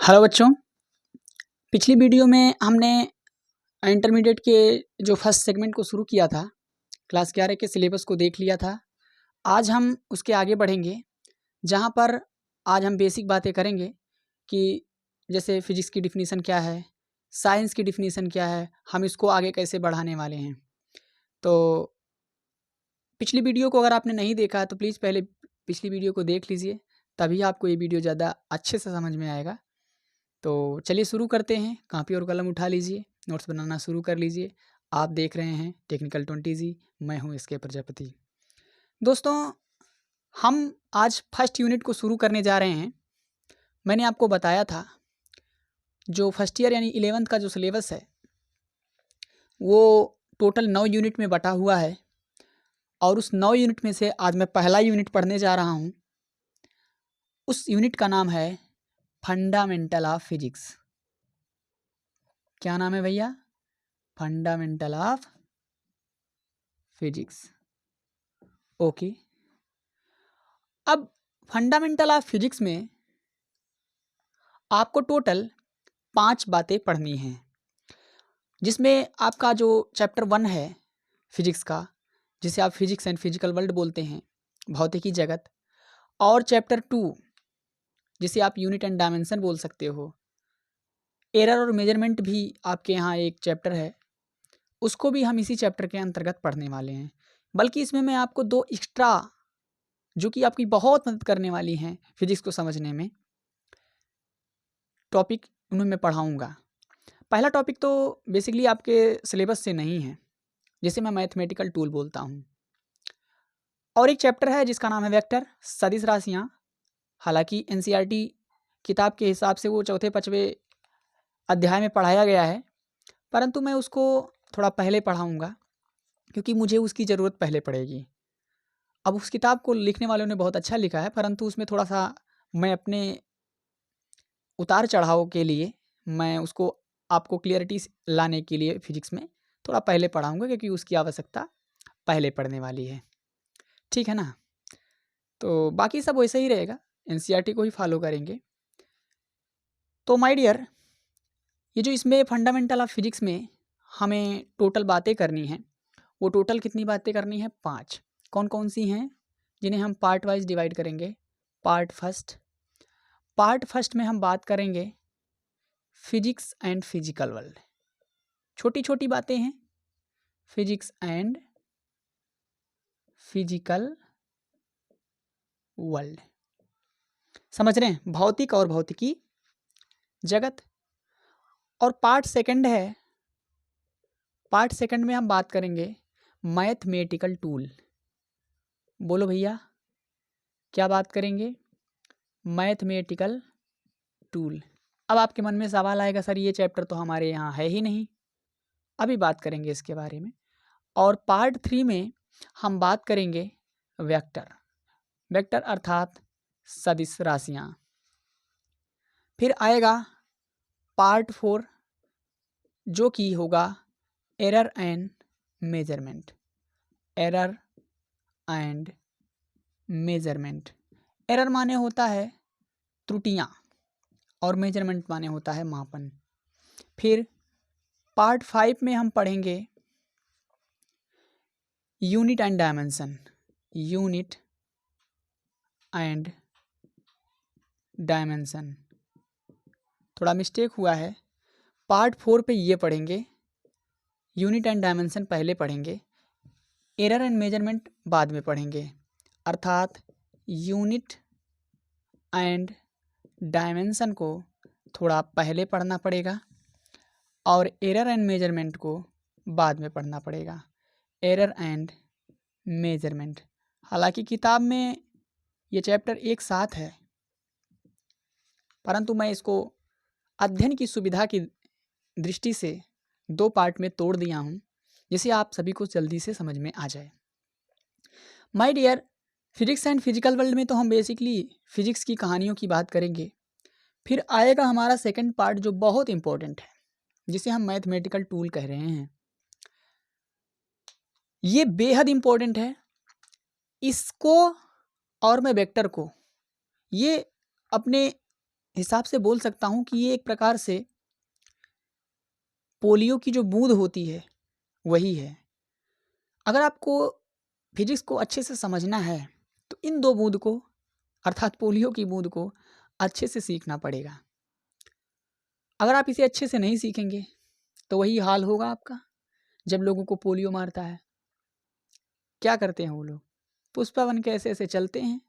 Hello बच्चों, पिछली video में हमने इंटरमीडिएट के जो फर्स्ट सेगमेंट को शुरू किया था, क्लास 11 के सिलेबस को देख लिया था। आज हम उसके आगे बढ़ेंगे, जहाँ पर आज हम बेसिक बातें करेंगे कि जैसे फिजिक्स की डिफिनीसन क्या है, साइंस की डिफिनीसन क्या है, हम इसको आगे कैसे बढ़ाने वाले हैं। तो पिछली वीडियो को अगर आपने नहीं देखा है तो प्लीज़ पहले पिछली वीडियो को देख लीजिए, तभी आपको ये वीडियो ज़्यादा अच्छे से समझ में आएगा। तो चलिए शुरू करते हैं। कॉपी और कलम उठा लीजिए, नोट्स बनाना शुरू कर लीजिए। आप देख रहे हैं टेक्निकल 20G, मैं हूं इसके प्रजापति। दोस्तों, हम आज फर्स्ट यूनिट को शुरू करने जा रहे हैं। मैंने आपको बताया था जो फर्स्ट ईयर यानी 11th का जो सिलेबस है वो टोटल 9 यूनिट में बटा हुआ है, और उस 9 यूनिट में से आज मैं पहला यूनिट पढ़ने जा रहा हूं। उस यूनिट का नाम है फंडामेंटल ऑफ फिजिक्स। क्या नाम है भैया? Fundamental of physics. ओके। अब फंडामेंटल ऑफ फिजिक्स में आपको टोटल 5 बातें पढ़नी हैं, जिसमें आपका जो चैप्टर 1 है फिजिक्स का, जिसे आप फिजिक्स एंड फिजिकल वर्ल्ड बोलते हैं, भौतिकी जगत, और चैप्टर 2 जिसे आप यूनिट एंड डायमेंशन बोल सकते हो। एरर और मेजरमेंट भी आपके यहाँ एक चैप्टर है, उसको भी हम इसी चैप्टर के अंतर्गत पढ़ने वाले हैं। बल्कि इसमें मैं आपको 2 एक्स्ट्रा जो कि आपकी बहुत मदद करने वाली हैं फिजिक्स को समझने में, टॉपिक उन्हें मैं पढ़ाऊँगा। पहला टॉपिक तो बेसिकली आपके सिलेबस से नहीं है, जिसे मैं मैथमेटिकल टूल बोलता हूँ, और एक चैप्टर है जिसका नाम है वेक्टर, सदिश राशियाँ। हालांकि एनसीईआरटी किताब के हिसाब से वो चौथे पाँचवें अध्याय में पढ़ाया गया है, परंतु मैं उसको थोड़ा पहले पढ़ाऊँगा क्योंकि मुझे उसकी ज़रूरत पहले पड़ेगी। अब उस किताब को लिखने वालों ने बहुत अच्छा लिखा है, परंतु उसमें थोड़ा सा मैं अपने उतार चढ़ाव के लिए मैं उसको आपको क्लियरिटी लाने के लिए फिजिक्स में थोड़ा पहले पढ़ाऊँगा, क्योंकि उसकी आवश्यकता पहले पढ़ने वाली है। ठीक है ना? तो बाकी सब वैसे ही रहेगा, एनसीईआरटी को ही फॉलो करेंगे। तो माय डियर, ये जो इसमें फंडामेंटल ऑफ फिजिक्स में हमें टोटल बातें करनी हैं, वो टोटल कितनी बातें करनी है? 5। कौन कौन सी हैं, जिन्हें हम पार्ट वाइज डिवाइड करेंगे। पार्ट फर्स्ट में हम बात करेंगे फिजिक्स एंड फिजिकल वर्ल्ड। छोटी छोटी बातें हैं, फिजिक्स एंड फिजिकल वर्ल्ड, समझ रहे हैं? भौतिक और भौतिकी जगत। और पार्ट सेकंड है, पार्ट सेकंड में हम बात करेंगे मैथमेटिकल टूल। बोलो भैया, क्या बात करेंगे? Mathematical tool. अब आपके मन में सवाल आएगा, सर ये चैप्टर तो हमारे यहाँ है ही नहीं। अभी बात करेंगे इसके बारे में। और पार्ट 3 में हम बात करेंगे वेक्टर, वेक्टर अर्थात सदिश राशियाँ। फिर आएगा पार्ट 4, जो कि होगा error and measurement. Error and measurement. Error माने होता है त्रुटियाँ, और मेजरमेंट माने होता है मापन। फिर पार्ट 5 में हम पढ़ेंगे unit and dimension. Unit and dimension, थोड़ा मिस्टेक हुआ है। पार्ट 4 पे ये पढ़ेंगे, यूनिट एंड डायमेंशन पहले पढ़ेंगे, एरर एंड मेजरमेंट बाद में पढ़ेंगे। अर्थात यूनिट एंड डायमेंशन को थोड़ा पहले पढ़ना पड़ेगा और एरर एंड मेजरमेंट को बाद में पढ़ना पड़ेगा। एरर एंड मेजरमेंट, हालांकि किताब में ये चैप्टर एक साथ है, परंतु मैं इसको अध्ययन की सुविधा की दृष्टि से 2 पार्ट में तोड़ दिया हूँ, जिसे आप सभी को जल्दी से समझ में आ जाए। My dear, physics and physical world में तो हम बेसिकली फिजिक्स की कहानियों की बात करेंगे। फिर आएगा हमारा सेकंड पार्ट, जो बहुत इंपॉर्टेंट है, जिसे हम मैथमेटिकल टूल कह रहे हैं। ये बेहद इंपॉर्टेंट है। इसको और मैं वेक्टर को ये अपने हिसाब से बोल सकता हूँ कि ये एक प्रकार से पोलियो की जो बूंद होती है वही है। अगर आपको फिजिक्स को अच्छे से समझना है तो इन दो बूंद को अर्थात पोलियो की बूंद को अच्छे से सीखना पड़ेगा। अगर आप इसे अच्छे से नहीं सीखेंगे तो वही हाल होगा आपका। जब लोगों को पोलियो मारता है क्या करते हैं वो लोग? पुष्पा बन के ऐसे ऐसे चलते हैं।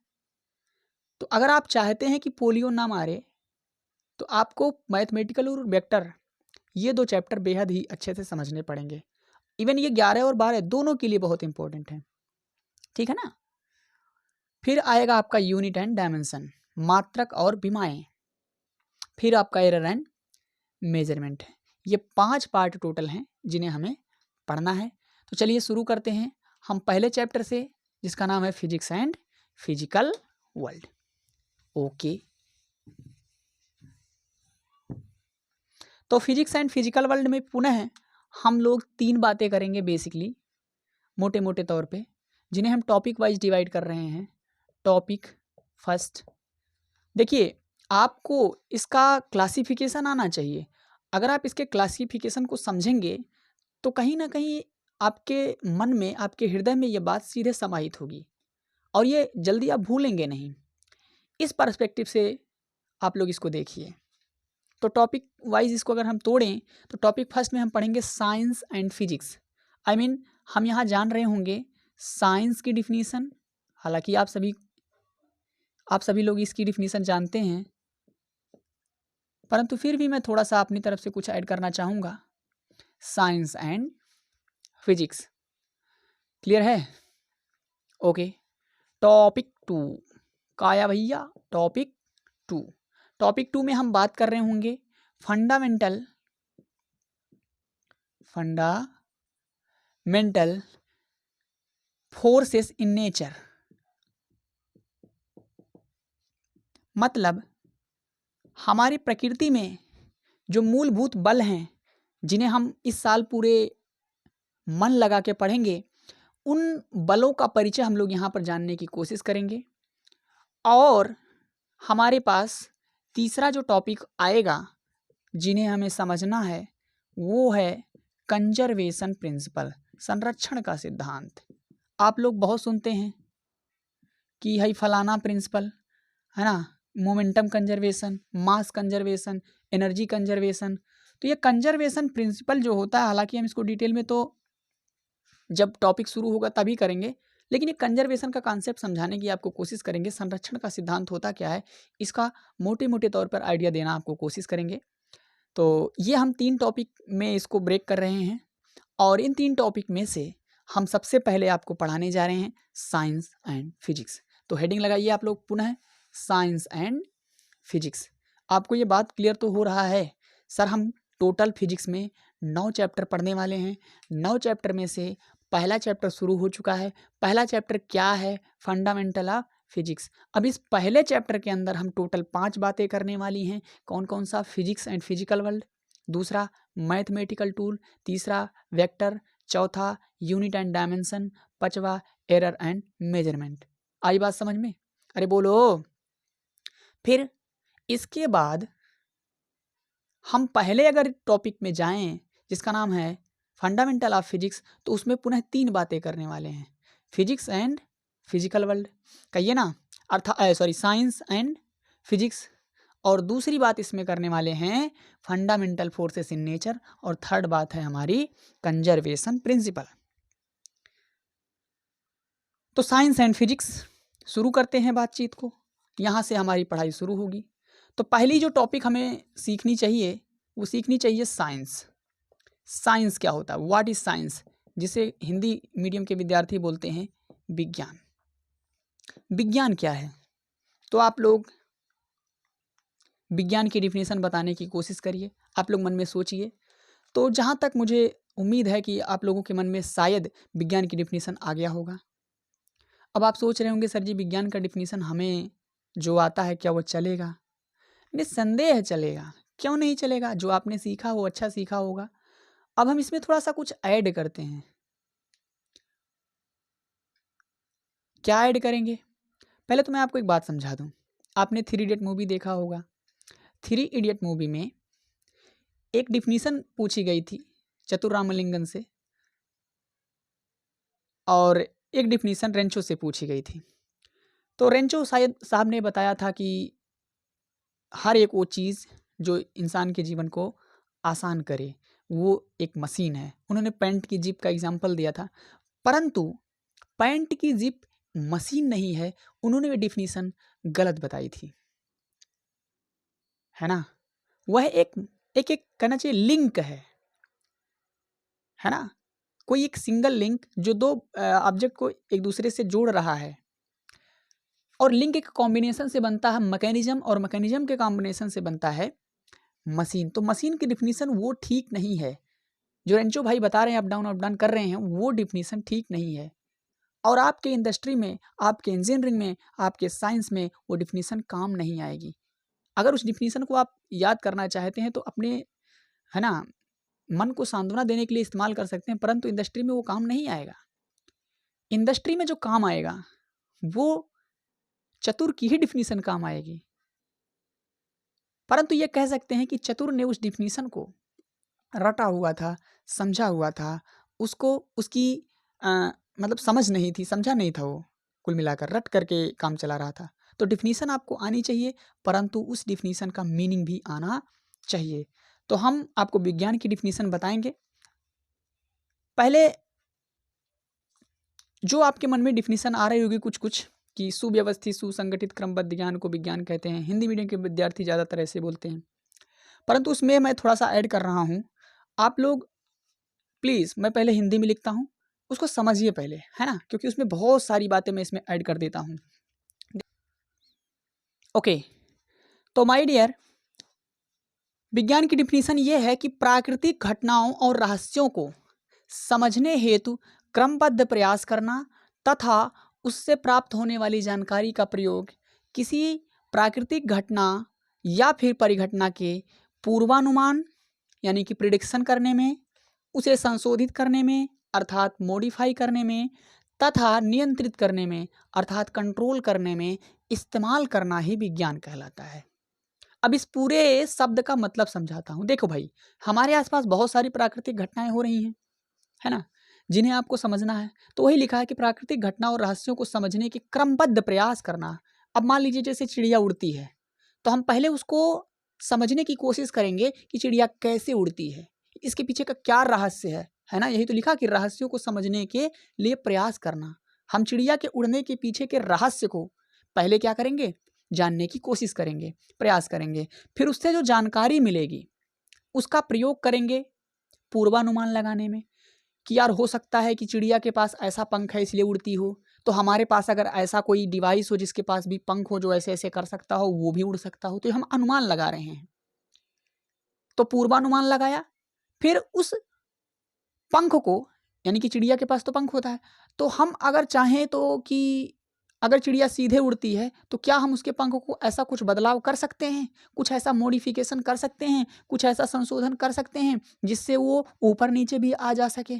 तो अगर आप चाहते हैं कि पोलियो ना मारे तो आपको मैथमेटिकल और वेक्टर ये दो चैप्टर बेहद ही अच्छे से समझने पड़ेंगे। इवन ये 11 और 12 दोनों के लिए बहुत इंपॉर्टेंट है, ठीक है ना। फिर आएगा आपका यूनिट एंड डायमेंशन, मात्रक और विमाएं। फिर आपका एरर एंड मेजरमेंट है। ये 5 पार्ट टोटल हैं जिन्हें हमें पढ़ना है। तो चलिए शुरू करते हैं हम पहले चैप्टर से, जिसका नाम है physics and physical world. Okay, तो फिजिक्स एंड फिजिकल वर्ल्ड में पुनः हम लोग 3 बातें करेंगे बेसिकली, मोटे मोटे तौर पे, जिन्हें हम टॉपिक वाइज डिवाइड कर रहे हैं। टॉपिक फर्स्ट, देखिए आपको इसका क्लासिफिकेशन आना चाहिए। अगर आप इसके क्लासिफिकेशन को समझेंगे तो कहीं ना कहीं आपके मन में, आपके हृदय में ये बात सीधे समाहित होगी और ये जल्दी आप भूलेंगे नहीं। इस पर्सपेक्टिव से आप लोग इसको देखिए। तो टॉपिक वाइज इसको अगर हम तोड़ें तो टॉपिक फर्स्ट में हम पढ़ेंगे science and physics. I mean हम यहाँ जान रहे होंगे साइंस की डिफिनीसन, हालांकि आप सभी लोग इसकी डिफिनीसन जानते हैं, परंतु फिर भी मैं थोड़ा सा अपनी तरफ से कुछ ऐड करना चाहूँगा। साइंस एंड फिजिक्स क्लियर है? ओके, टॉपिक 2 काया भैया, टॉपिक 2। टॉपिक 2 में हम बात कर रहे होंगे फंडामेंटल फोर्सेस इन नेचर। मतलब हमारी प्रकृति में जो मूलभूत बल हैं जिन्हें हम इस साल पूरे मन लगा के पढ़ेंगे, उन बलों का परिचय हम लोग यहाँ पर जानने की कोशिश करेंगे। और हमारे पास तीसरा जो टॉपिक आएगा जिन्हें हमें समझना है वो है कंजर्वेशन प्रिंसिपल, संरक्षण का सिद्धांत। आप लोग बहुत सुनते हैं कि हई फलाना प्रिंसिपल है ना, momentum conservation, mass conservation, energy conservation. तो ये कंजर्वेशन प्रिंसिपल जो होता है, हालांकि हम इसको डिटेल में तो जब टॉपिक शुरू होगा तभी करेंगे, लेकिन ये कंजर्वेशन का कॉन्सेप्ट समझाने की आपको कोशिश करेंगे। संरक्षण का सिद्धांत होता क्या है इसका मोटे मोटे तौर पर आइडिया देना आपको कोशिश करेंगे। तो ये हम 3 टॉपिक में इसको ब्रेक कर रहे हैं और इन 3 टॉपिक में से हम सबसे पहले आपको पढ़ाने जा रहे हैं साइंस एंड फिजिक्स। तो हेडिंग लगाइए आप लोग पुनः, साइंस एंड फिजिक्स। आपको ये बात क्लियर तो हो रहा है सर, हम टोटल फिजिक्स में 9 चैप्टर पढ़ने वाले हैं। 9 चैप्टर में से पहला चैप्टर शुरू हो चुका है। पहला चैप्टर क्या है? Fundamental of physics. अब इस पहले चैप्टर के अंदर हम टोटल 5 बातें करने वाली हैं। कौन कौन सा? फिजिक्स एंड फिजिकल वर्ल्ड, दूसरा मैथमेटिकल टूल, तीसरा वेक्टर, चौथा यूनिट एंड डायमेंशन, पांचवा एरर एंड मेजरमेंट। आई बात समझ में? अरे बोलो। फिर इसके बाद हम पहले अगर टॉपिक में जाएं जिसका नाम है फंडामेंटल ऑफ फिजिक्स, तो उसमें पुनः 3 बातें करने वाले हैं, फिजिक्स एंड फिजिकल वर्ल्ड, कहिए ना, साइंस एंड फिजिक्स। और दूसरी बात इसमें करने वाले हैं फंडामेंटल फोर्सेस इन नेचर, और थर्ड बात है हमारी कंजर्वेशन प्रिंसिपल। तो साइंस एंड फिजिक्स शुरू करते हैं बातचीत को, यहाँ से हमारी पढ़ाई शुरू होगी। तो पहली जो टॉपिक हमें सीखनी चाहिए वो सीखनी चाहिए साइंस। साइंस क्या होता है? व्हाट इज साइंस, जिसे हिंदी मीडियम के विद्यार्थी बोलते हैं विज्ञान। विज्ञान क्या है? तो आप लोग विज्ञान की डिफिनेशन बताने की कोशिश करिए, आप लोग मन में सोचिए। तो जहाँ तक मुझे उम्मीद है कि आप लोगों के मन में शायद विज्ञान की डिफिनेशन आ गया होगा। अब आप सोच रहे होंगे सर जी विज्ञान का डिफिनेशन हमें जो आता है क्या वो चलेगा? निस्संदेह चलेगा, क्यों नहीं चलेगा? जो आपने सीखा वो अच्छा सीखा होगा। अब हम इसमें थोड़ा सा कुछ ऐड करते हैं। क्या ऐड करेंगे? पहले तो मैं आपको एक बात समझा दूं। आपने 3 इडियट मूवी देखा होगा। थ्री इडियट मूवी में एक डिफिनीशन पूछी गई थी चतुर रामलिंगन से और एक डिफिनीशन रेंचो से पूछी गई थी। तो रेंचो शायद साहब ने बताया था कि हर एक वो चीज़ जो इंसान के जीवन को आसान करे वो एक मशीन है। उन्होंने पैंट की जिप का एग्जाम्पल दिया था, परंतु पैंट की जिप मशीन नहीं है, उन्होंने भी डिफिनीशन गलत बताई थी, है ना। वह एक एक एक कहना चाहिए लिंक है ना। कोई एक सिंगल लिंक जो दो ऑब्जेक्ट को एक दूसरे से जोड़ रहा है, और लिंक एक कॉम्बिनेशन से बनता है मैकेनिज्म, और मैकेनिज्म के कॉम्बिनेशन से बनता है मशीन। तो मशीन की डिफिनीशन वो ठीक नहीं है जो रेंचो भाई बता रहे हैं, अप डाउन कर रहे हैं, वो डिफिनीशन ठीक नहीं है। और आपके इंडस्ट्री में, आपके इंजीनियरिंग में, आपके साइंस में वो डिफिनीशन काम नहीं आएगी। अगर उस डिफिनीशन को आप याद करना चाहते हैं तो अपने, है ना, मन को सांत्वना देने के लिए इस्तेमाल कर सकते हैं, परंतु इंडस्ट्री में वो काम नहीं आएगा। इंडस्ट्री में जो काम आएगा वो चतुर की ही डिफिनीशन काम आएगी। परंतु ये कह सकते हैं कि चतुर ने उस डिफिनीशन को रटा हुआ था, समझा हुआ था, उसको उसकी मतलब समझ नहीं थी, समझा नहीं था, वो कुल मिलाकर रट करके काम चला रहा था। तो डिफिनीशन आपको आनी चाहिए, परंतु उस डिफिनीशन का मीनिंग भी आना चाहिए। तो हम आपको विज्ञान की डिफिनीशन बताएंगे। पहले जो आपके मन में डिफिनीशन आ रही होगी कुछ कुछ कि सुव्यवस्थित सुसंगठित क्रमबद्ध ज्ञान को विज्ञान कहते हैं, हिंदी मीडियम के विद्यार्थी ज़्यादातर ऐसे बोलते हैं, परंतु उसमें मैं थोड़ा सा ऐड कर रहा हूँ। आप लोग प्लीज़, मैं पहले हिंदी में लिखता हूँ, उसको समझिए पहले, है ना, क्योंकि उसमें बहुत सारी बातें मैं इसमें ऐड कर देता हूँ। ओके, तो माय डियर, विज्ञान की डिफिनीशन ये है कि प्राकृतिक घटनाओं और रहस्यों को समझने हेतु क्रमबद्ध प्रयास करना तथा उससे प्राप्त होने वाली जानकारी का प्रयोग किसी प्राकृतिक घटना या फिर परिघटना के पूर्वानुमान यानी कि प्रिडिक्शन करने में, उसे संशोधित करने में अर्थात मॉडिफाई करने में, तथा नियंत्रित करने में अर्थात कंट्रोल करने में इस्तेमाल करना ही विज्ञान कहलाता है। अब इस पूरे शब्द का मतलब समझाता हूँ। देखो भाई, हमारे आसपास बहुत सारी प्राकृतिक घटनाएं हो रही हैं, है ना, जिन्हें आपको समझना है। तो वही लिखा है कि प्राकृतिक घटना और रहस्यों को समझने के क्रमबद्ध प्रयास करना। अब मान लीजिए जैसे चिड़िया उड़ती है, तो हम पहले उसको समझने की कोशिश करेंगे कि चिड़िया कैसे उड़ती है, इसके पीछे का क्या रहस्य है ना। यही तो लिखा कि रहस्यों को समझने के लिए प्रयास करना। हम चिड़िया के उड़ने के पीछे के रहस्य को पहले क्या करेंगे, जानने की कोशिश करेंगे, प्रयास करेंगे। फिर उससे जो जानकारी मिलेगी उसका प्रयोग करेंगे पूर्वानुमान लगाने में कि यार हो सकता है कि चिड़िया के पास ऐसा पंख है इसलिए उड़ती हो, तो हमारे पास अगर ऐसा कोई डिवाइस हो जिसके पास भी पंख हो जो ऐसे ऐसे कर सकता हो, वो भी उड़ सकता हो। तो हम अनुमान लगा रहे हैं। तो पूर्वानुमान लगाया, फिर उस पंख को, यानी कि चिड़िया के पास तो पंख होता है, तो हम अगर चाहें तो कि अगर चिड़िया सीधे उड़ती है तो क्या हम उसके पंख को ऐसा कुछ बदलाव कर सकते हैं, कुछ ऐसा मॉडिफिकेशन कर सकते हैं, कुछ ऐसा संशोधन कर सकते हैं जिससे वो ऊपर नीचे भी आ जा सके।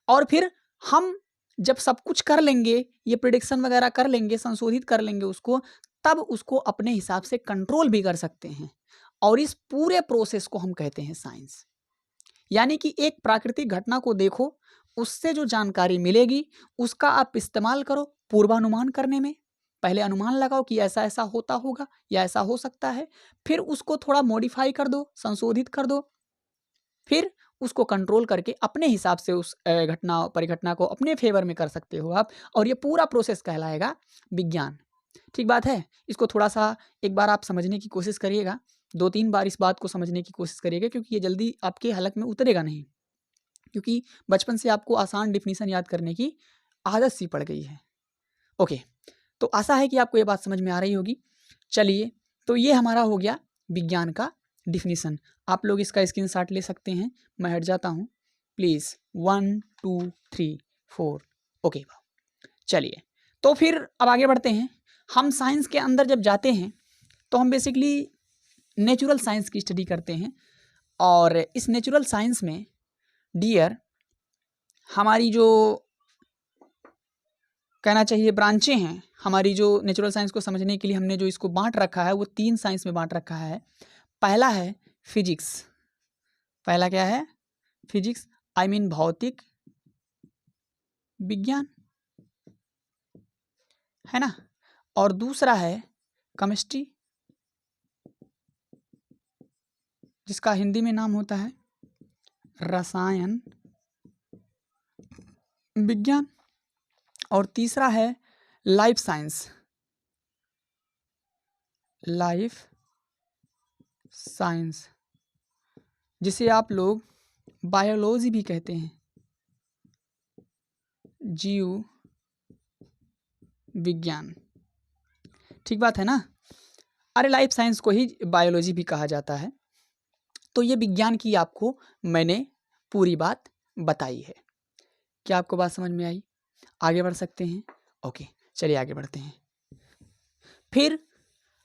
और फिर हम जब सब कुछ कर लेंगे, ये प्रिडिक्शन वगैरह कर लेंगे, संशोधित कर लेंगे उसको, तब उसको अपने हिसाब से कंट्रोल भी कर सकते हैं। और इस पूरे प्रोसेस को हम कहते हैं साइंस। यानी कि एक प्राकृतिक घटना को देखो, उससे जो जानकारी मिलेगी उसका आप इस्तेमाल करो पूर्वानुमान करने में। पहले अनुमान लगाओ कि ऐसा ऐसा होता होगा या ऐसा हो सकता है, फिर उसको थोड़ा मॉडिफाई कर दो, संशोधित कर दो, फिर उसको कंट्रोल करके अपने हिसाब से उस घटना परिघटना को अपने फेवर में कर सकते हो आप। और ये पूरा प्रोसेस कहलाएगा विज्ञान। ठीक बात है। इसको थोड़ा सा एक बार आप समझने की कोशिश करिएगा, 2-3 बार इस बात को समझने की कोशिश करिएगा, क्योंकि ये जल्दी आपके हलक में उतरेगा नहीं, क्योंकि बचपन से आपको आसान डिफिनीशन याद करने की आदत सी पड़ गई है। ओके, तो आशा है कि आपको ये बात समझ में आ रही होगी। चलिए, तो ये हमारा हो गया विज्ञान का डिफिनीशन। आप लोग इसका स्क्रीनशॉट ले सकते हैं। मैं हट जाता हूँ प्लीज़। 1 2 3 4 ओके। चलिए, तो फिर अब आगे बढ़ते हैं। हम साइंस के अंदर जब जाते हैं तो हम बेसिकली नेचुरल साइंस की स्टडी करते हैं। और इस नेचुरल साइंस में डियर हमारी जो कहना चाहिए ब्रांचें हैं हमारी जो नेचुरल साइंस को समझने के लिए हमने जो इसको बांट रखा है वो 3 साइंस में बांट रखा है। पहला है फिजिक्स, पहला क्या है? फिजिक्स, आई मीन भौतिक विज्ञान, है ना। और दूसरा है केमिस्ट्री, जिसका हिंदी में नाम होता है रसायन विज्ञान। और तीसरा है लाइफ साइंस, लाइफ साइंस, जिसे आप लोग बायोलॉजी भी कहते हैं, जीव विज्ञान। ठीक बात है ना। अरे लाइफ साइंस को ही बायोलॉजी भी कहा जाता है। तो ये विज्ञान की आपको मैंने पूरी बात बताई है। क्या आपको बात समझ में आई? आगे बढ़ सकते हैं? ओके, चलिए आगे बढ़ते हैं। फिर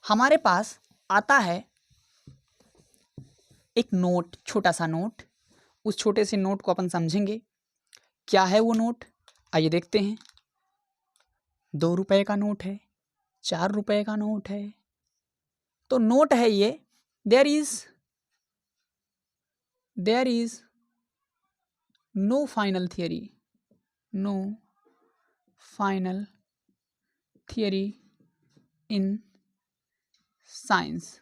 हमारे पास आता है एक नोट, छोटा सा नोट। उस छोटे से नोट को अपन समझेंगे। क्या है वो नोट? आइए देखते हैं। 2 रुपए का नोट है, 4 रुपए का नोट है। तो नोट है ये। There is no final theory, no final theory in science.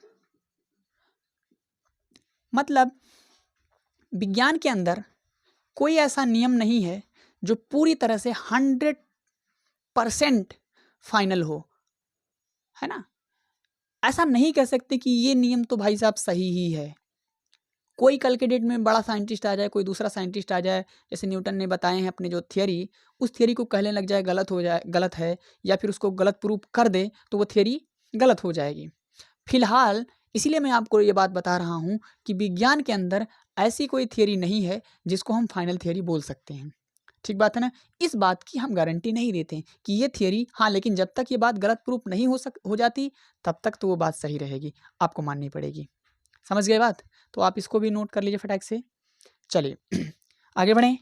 मतलब विज्ञान के अंदर कोई ऐसा नियम नहीं है जो पूरी तरह से 100% फाइनल हो, है ना। ऐसा नहीं कह सकते कि ये नियम तो भाई साहब सही ही है। कोई कल के डेट में बड़ा साइंटिस्ट आ जाए, कोई दूसरा साइंटिस्ट आ जाए, जैसे न्यूटन ने बताए हैं अपने जो थियरी, उस थियरी को कहने लग जाए गलत हो जाए, गलत है, या फिर उसको गलत प्रूफ कर दे तो वो थियरी गलत हो जाएगी। फिलहाल इसीलिए मैं आपको ये बात बता रहा हूँ कि विज्ञान के अंदर ऐसी कोई थियरी नहीं है जिसको हम फाइनल थियरी बोल सकते हैं। ठीक बात है ना। इस बात की हम गारंटी नहीं देते कि ये थियरी, हाँ, लेकिन जब तक ये बात गलत प्रूफ नहीं हो जाती तब तक तो वो बात सही रहेगी, आपको माननी पड़ेगी। समझ गए बात? तो आप इसको भी नोट कर लीजिए फटाक से। चलिए आगे बढ़ें।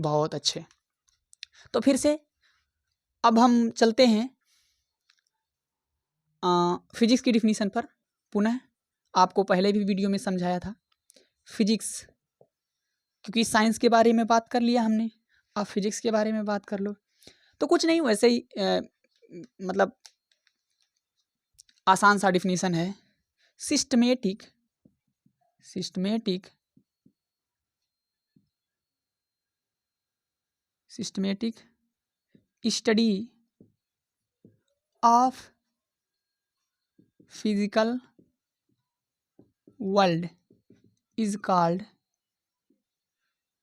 बहुत अच्छे। तो फिर से अब हम चलते हैं फिजिक्स की डिफिनीशन पर। पुनः आपको पहले भी वीडियो में समझाया था फिजिक्स, क्योंकि साइंस के बारे में बात कर लिया हमने, अब फिजिक्स के बारे में बात कर लो। तो कुछ नहीं, वैसे ही मतलब आसान सा डिफिनीशन है। Systematic study of physical world is called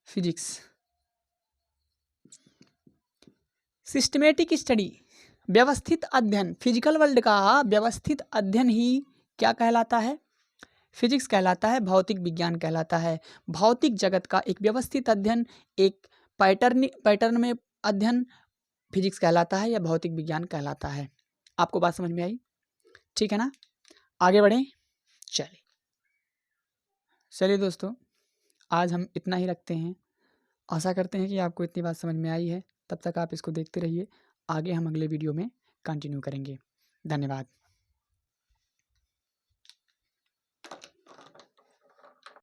physics. Systematic study, व्यवस्थित अध्ययन, फिजिकल वर्ल्ड का व्यवस्थित अध्ययन ही क्या कहलाता है? फिजिक्स कहलाता है, भौतिक विज्ञान कहलाता है। भौतिक जगत का एक व्यवस्थित अध्ययन, एक पैटर्न में अध्ययन फिजिक्स कहलाता है या भौतिक विज्ञान कहलाता है। आपको बात समझ में आई? ठीक है ना। आगे बढ़ें। चलिए दोस्तों, आज हम इतना ही रखते हैं। आशा करते हैं कि आपको इतनी बात समझ में आई है। तब तक आप इसको देखते रहिए, आगे हम अगले वीडियो में कंटिन्यू करेंगे। धन्यवाद।